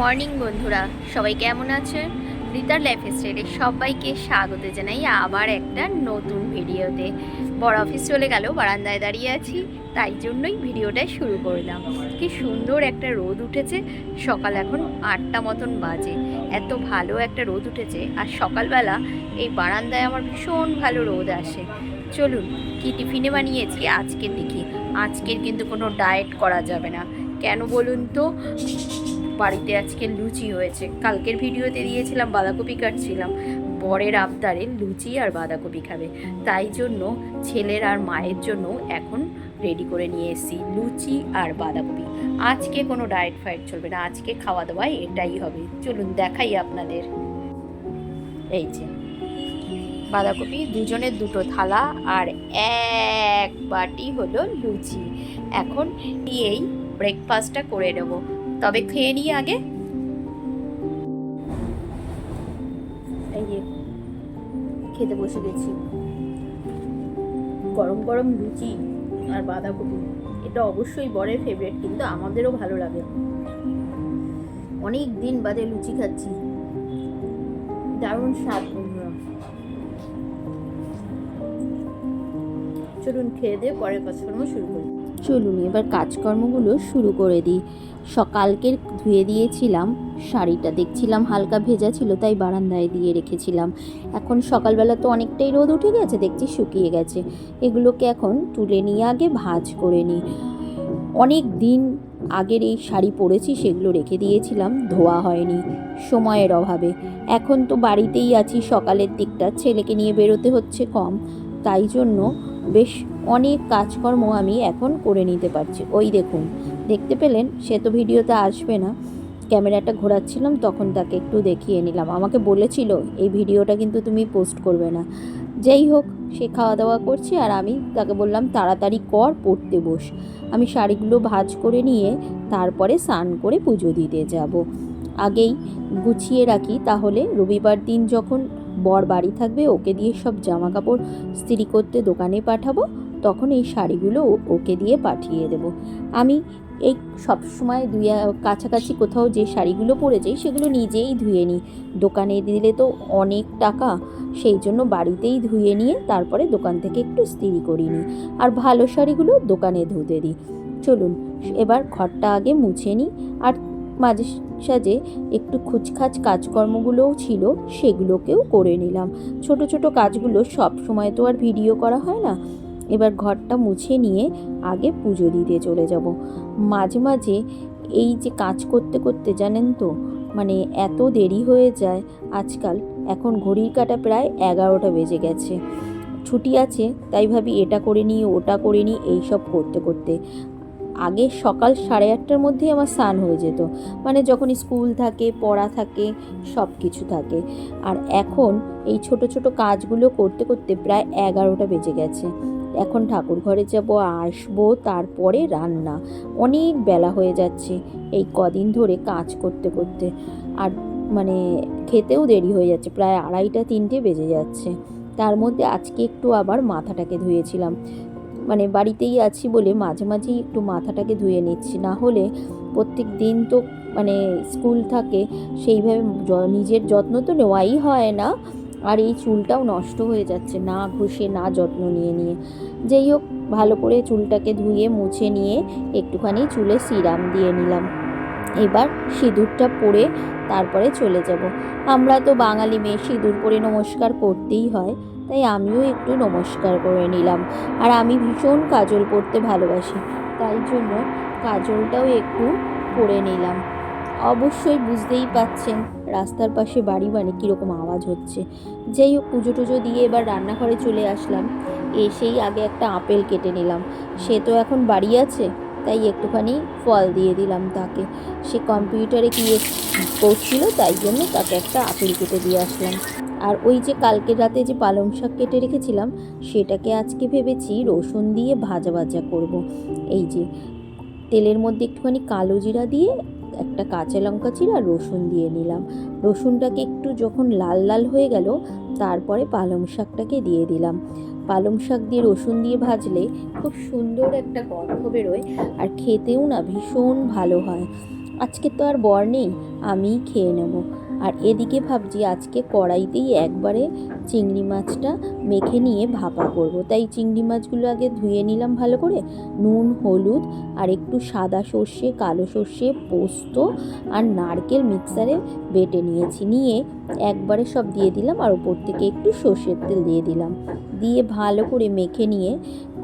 Morning বন্ধুরা, সবাই কেমন আছে? রিতার লাইফস্টাইলে সবাইকে স্বাগত জানাই আবার একটা নতুন ভিডিওতে। বড় অফিস চলে গেল, বারান্দায় দাঁড়িয়ে আছি, তাই জন্যই ভিডিওটা শুরু করলাম। কি সুন্দর একটা রোদ উঠেছে, সকাল এখন 8টা মতন বাজে। এত ভালো একটা রোদ উঠেছে, আর সকালবেলা এই বারান্দায় আমার ভীষণ ভালো রোদ আসে। চলুন কি টিফিনে বানিয়েছি আজকে দেখি। আজকের কিন্তু কোনো ডায়েট করা যাবে না, কেন বলুন তো? বাড়িতে আজকে লুচি হয়েছে। কালকের ভিডিওতে দিয়েছিলাম বাঁধাকপি কাটছিলাম, বরের আবদারে লুচি আর বাঁধাকপি খাবে, তাই জন্য ছেলের আর মায়ের জন্য এখন রেডি করে নিয়ে এসেছি লুচি আর বাঁধাকপি। আজকে কোনো ডায়েট ফায়েট চলবে না, আজকে খাওয়া দাওয়া এটাই হবে। চলুন দেখাই আপনাদের। এই যে বাঁধাকপি, দুজনের দুটো থালা, আর এক বাটি হলো লুচি। এখন এই ব্রেকফাস্টটা করে নেবো, তবে খেয়ে নিই আগে। এই যে খেতে বসে গেছি, গরম গরম লুচি আর বাঁধাকপি। এটা অবশ্যই বরের ফেভারিট, কিন্তু আমাদেরও ভালো লাগে। অনেক দিন বাদে লুচি খাচ্ছি, দারুণ স্বাদ বন্ধুরা। চলুন খেয়ে দিয়ে পরের কাজকর্ম শুরু করি। চলুন এবার কাজকর্মগুলো শুরু করে দিই। সকালকে ধুয়ে দিয়েছিলাম শাড়িটা, দেখছিলাম হালকা ভেজা ছিল, তাই বারান্দায় দিয়ে রেখেছিলাম। এখন সকালবেলা তো অনেকটাই রোদ উঠে গেছে, দেখছি শুকিয়ে গেছে। এগুলোকে এখন তুলে নিয়ে আগে ভাঁজ করে নিই। অনেক দিন আগের এই শাড়ি পরেছি, সেগুলো রেখে দিয়েছিলাম, ধোয়া হয়নি সময়ের অভাবে। এখন তো বাড়িতেই আছি, সকালের দিকটা ছেলেকে নিয়ে বেরোতে হচ্ছে কম, তাই জন্য বেশ অনেক কাজকর্ম আমি এখন করে নিতে পারছি। ওই দেখুন, দেখতে পেলেন? সে তো ভিডিওতে আসবে না, ক্যামেরাটা ঘোরাচ্ছিলাম তখন তাকে একটু দেখিয়ে নিলাম। আমাকে বলেছিল এই ভিডিওটা কিন্তু তুমি পোস্ট করবে না। যাই হোক, সে খাওয়া দাওয়া করছে, আর আমি তাকে বললাম তাড়াতাড়ি কর, পড়তে বস। আমি শাড়িগুলো ভাঁজ করে নিয়ে তারপরে স্নান করে পুজো দিতে যাব। আগেই গুছিয়ে রাখি, তাহলে রবিবার দিন যখন বর বাড়ি থাকবে, ওকে দিয়ে সব জামা কাপড় ইস্ত্রি করতে দোকানে পাঠাবো, তখন এই শাড়িগুলো ওকে দিয়ে পাঠিয়ে দেব। আমি এই সব সময় কাছাকাছি কোথাও যে শাড়িগুলো পরে যাই, সেগুলো নিজেই ধুয়ে নিই। দোকানে দিলে তো অনেক টাকা, সেই জন্য বাড়িতেই ধুয়ে নিয়ে তারপরে দোকান থেকে একটু ইস্ত্রি করি নিই, আর ভালো শাড়িগুলো দোকানে ধুতে দিই। চলুন এবার ঘরটা আগে মুছে নিই, আর মাঝে সাঝে একটু খুচখাচ কাজকর্মগুলোও ছিল, সেগুলোকেও করে নিলাম। ছোট ছোট কাজগুলো সব সময় তো আর ভিডিও করা হয় না। এবার ঘরটা মুছে নিয়ে আগে পুজো দিতে চলে যাব। মাঝে মাঝে এই যে কাজ করতে করতে জানেন তো, মানে এত দেরি হয়ে যায় আজকাল। এখন ঘড়ির কাঁটা প্রায় 11টা বেজে গেছে। ছুটি আছে, তাই ভাবি এটা করে নিই ওটা করে নিই, এইসব করতে করতে আগে সকাল 8:30টার মধ্যেই আমার স্নান হয়ে যেত, মানে যখন স্কুল থাকে, পড়া থাকে, সব কিছু থাকে। আর এখন এই ছোট ছোট কাজগুলো করতে করতে প্রায় 11টা বেজে গেছে। এখন ঠাকুর ঘরে যাব, আসবো, তারপরে রান্না। অনেক বেলা হয়ে যাচ্ছে এই কদিন ধরে কাজ করতে করতে, আর মানে খেতেও দেরি হয়ে যাচ্ছে, প্রায় 2:30-3টে বেজে যাচ্ছে। তার মধ্যে আজকে একটু আবার মাথাটাকে ধুয়েছিলাম, মানে বাড়িতেই আছি বলে মাঝে মাঝেই একটু মাথাটাকে ধুয়ে নিচ্ছি, না হলে প্রত্যেক দিন তো মানে স্কুল থাকে, সেইভাবে নিজের যত্ন তো নেওয়াই হয় না। আর এই চুলটাও নষ্ট হয়ে যাচ্ছে, না ঘষে না যত্ন নিয়ে নিয়ে। যাই হোক, ভালো করে চুলটাকে ধুয়ে মুছে নিয়ে একটুখানি চুলে সিরাম দিয়ে নিলাম। এবার সিঁদুরটা পরে তারপরে চলে যাব। আমরা তো বাঙালি মেয়ে, সিঁদুর পরে নমস্কার করতেই হয়, তাই আমিও একটু নমস্কার করে নিলাম। আর আমি ভীষণ কাজল পরতে ভালোবাসি, তাই জন্য কাজলটাও একটু পরে নিলাম। অবশ্যই বুঝতেই পাচ্ছেন রাস্তার পাশে বাড়ি, মানে কীরকম আওয়াজ হচ্ছে। যাই হোক, পুজো টুজো দিয়ে এবার রান্নাঘরে চলে আসলাম। এসেই আগে একটা আপেল কেটে নিলাম। সে তো এখন বাড়ি আছে, তাই একটুখানি ফল দিয়ে দিলাম তাকে। সে কম্পিউটারে কি করছিল, তাই জন্য তাকে একটা আপেল কেটে দিয়ে আসলাম। আর ওই যে কালকে রাতে যে পালং শাক কেটে রেখেছিলাম, সেটাকে আজকে ভেবেছি রসুন দিয়ে ভাজা ভাজা করব। এই যে তেলের মধ্যে একটুখানি কালো জিরা দিয়ে, একটা কাঁচা লঙ্কা চিরা, রসুন দিয়ে নিলাম। রসুনটাকে একটু যখন লাল লাল হয়ে গেল, তারপরে পালং শাকটাকে দিয়ে দিলাম। পালং শাক দিয়ে রসুন দিয়ে ভাজলে খুব সুন্দর একটা গন্ধ বেরোয়, আর খেতেও না ভীষণ ভালো হয়। আজকে তো আর বর নেই, আমিই খেয়ে নেব। আর এদিকে ভাবছি আজকে কড়াইতেই একবারে চিংড়ি মাছটা মেখে নিয়ে ভাপা করব। তাই চিংড়ি মাছগুলো আগে ধুয়ে নিলাম ভালো করে, নুন হলুদ আর একটু সাদা সর্ষে, কালো সর্ষে, পোস্ত আর নারকেল মিক্সারে বেটে নিয়েছি। নিয়ে একবারে সব দিয়ে দিলাম আর ওপর থেকে একটু সর্ষের তেল দিয়ে দিলাম। দিয়ে ভালো করে মেখে নিয়ে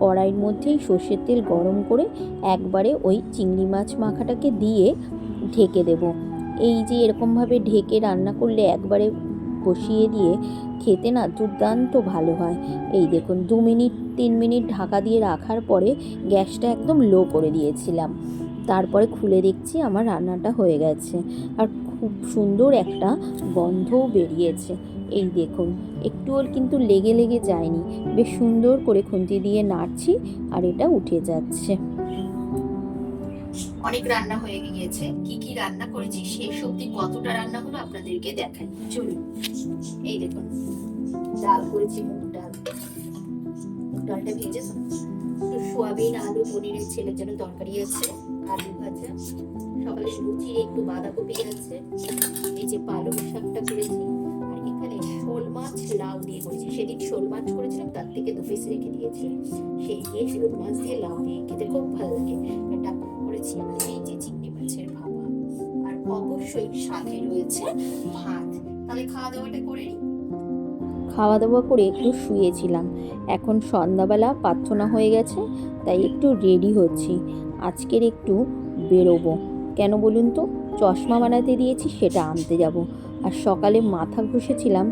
কড়াইয়ের মধ্যেই সর্ষের তেল গরম করে একবারে ওই চিংড়ি মাছ মাখাটাকে দিয়ে ঢেকে দেব। এই যে এরকমভাবে ঢেকে রান্না করলে একবারে বসিয়ে দিয়ে খেতে না দুর্দান্ত ভালো হয়। এই দেখুন 2 মিনিট 3 মিনিট ঢাকা দিয়ে রাখার পরে গ্যাসটা একদম লো করে দিয়েছিলাম। তারপরে খুলে দেখছি আমার রান্নাটা হয়ে গেছে আর খুব সুন্দর একটা গন্ধও বেরিয়েছে। এই দেখুন একটুও কিন্তু লেগে লেগে যায়নি, বেশ সুন্দর করে খুন্তি দিয়ে নাড়ছি আর এটা উঠে যাচ্ছে। অনেক রান্না হয়ে গিয়েছে। কি কি রান্না করেছি শেষ অবধি কতটা রান্না হলো আপনাদেরকে দেখাই, চলুন। এই দেখুন ডাল করেছি, মুগ ডাল। মুগ ডালটা ভেজেছ, একটু সোয়াবিন আলু পনিরের ছেলের জন্য তরকারি আছে, আলু ভাজা, সকালে লুচি, একটু বাঁধাকপি আছে, এই যে পালং শাকটা করেছি, আর এখানে শোল মাছ লাউ দিয়ে করেছি। সেদিন শোল মাছ করেছিলাম, তার থেকে 2 পিস রেখে দিয়েছি, সেই দিয়ে শোল মাছ দিয়ে লাউ দিয়ে খেতে খুব ভালো লাগে। এটা করেছি আমাদের এই যে চিংড়ি মাছের ভাপা, আর অবশ্যই সাথে রয়েছে ভাত। তাহলে খাওয়া দাওয়াটা করে নিই। খাওয়া দাওয়া করে একটু শুয়েছিলাম, এখন সন্ধ্যাবেলা প্রার্থনা হয়ে গেছে, তাই একটু রেডি হচ্ছি। আজকের একটু বেরোবো, কেন বলুন তো, চশমা বানাতে দিয়েছি সেটা আনতে যাব। আর সকালে মাথা ঘষেছিলাম,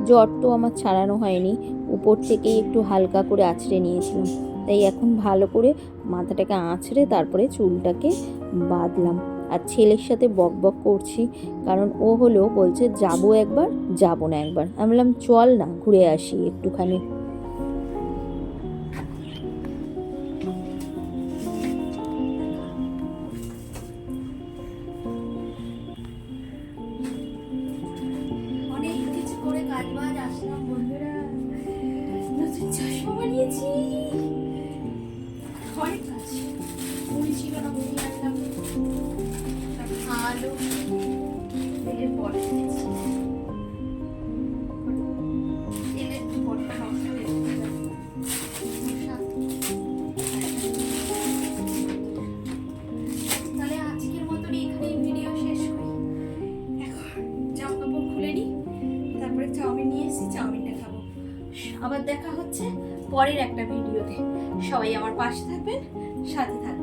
জ্বর তো আমার ছাড়ানো হয়নি, উপর থেকেই একটু হালকা করে আঁচড়ে নিয়েছিলাম। তাই এখন ভালো করে মাথাটাকে আঁচড়ে তারপরে চুলটাকে বাঁধলাম। আর ছেলের সাথে বক বক করছি, কারণ ও হলো বলছে যাবো একবার, যাবো না একবার। আমি বললাম চল না ঘুরে আসি একটুখানি। অনেক কিছু করে কাজ বাজ আসলাম বন্ধুরা, নতুন চশমা বানিয়েছি, অনেক কাজ। মুড়ি ছিল না, মুড়ি আনলাম, আলু তেলের বড় এনেছি, তেলের বড়টা নষ্ট হয়ে গেছে। তাহলে আজকের মতন এখানেই ভিডিও শেষ করি। এখন জামা কাপড় খুলে নিই, তারপরে চাউমিন নিয়ে এসেছি, চাউমিনটা খাবো। আবার দেখা হচ্ছে পরের একটা ভিডিওতে। সবাই আমার পাশে থাকবেন, সাথে থাকবেন।